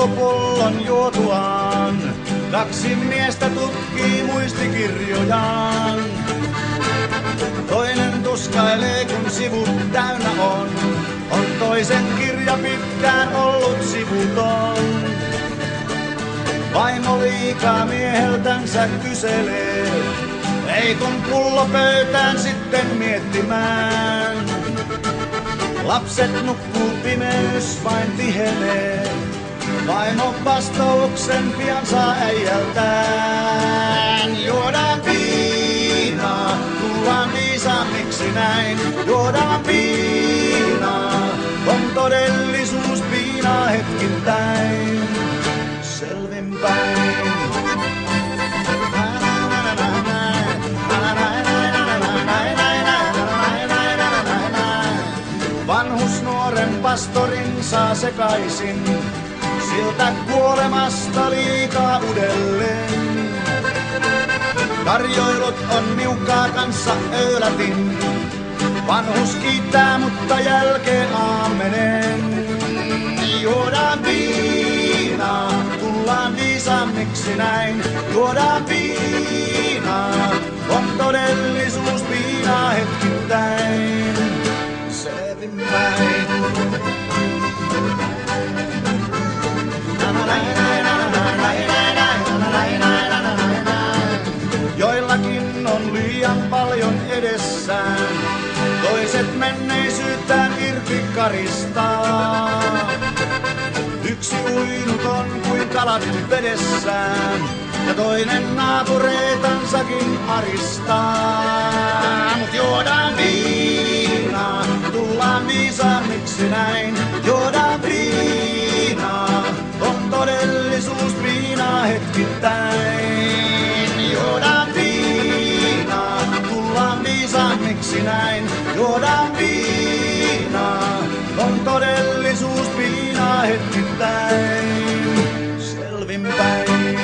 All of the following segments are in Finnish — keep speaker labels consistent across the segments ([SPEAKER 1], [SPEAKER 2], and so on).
[SPEAKER 1] kellopullon juotuaan. Kaksi miestä tutkii muistikirjojaan. Toinen tuskailee kun sivut täynnä on toisen kirja pitkään ollut sivuton. Vaimo liikaa mieheltänsä kyselee, ei kun pullo pöytään sitten miettimään. Lapset nukkuu, pimeys vain tihenee. Vaimo vastauksen pian saa äijältään. Juodaan viinaa, tullaan viisaammiksi näin. Juodaan viinaa, on todellisuus viinaa hetkittäin. Selvinpäin. Vanhus nuoren pastorin saa sekaisin, siltä kuolemasta liikaa uudelleen. Tarjoilut on niukkaa kanssa öylätin, vanhus kiittää mutta jälkeen aamenen. Juodaan viinaa, tullaan viisaammiksi näin. Juodaan viinaa, on todellisuus viinaa hetkittäin. Selvinpäin. Joillakin on liian paljon edessään, toiset menneisyyttään irti karistaa. Yksi uinut on kuin kalat vedessään, ja toinen naapureitansakin aristaa. Mut juodaan viinaa, tullaan viisaammiksi näin. Juodaan viinaa, on todellisuus viinaa hetkittäin. Juodaan viinaa, tullaan viisaammiksi näin. Juodaan viinaa, on todellisuus viinaa hetkittäin. Selvinpäin.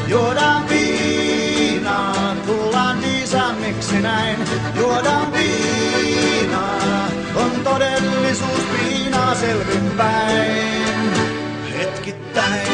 [SPEAKER 1] Juodaan viinaa, tullaan viisaammiksi näin. Juodaan viinaa, on todellisuus viinaa selvinpäin. Hetkittäin.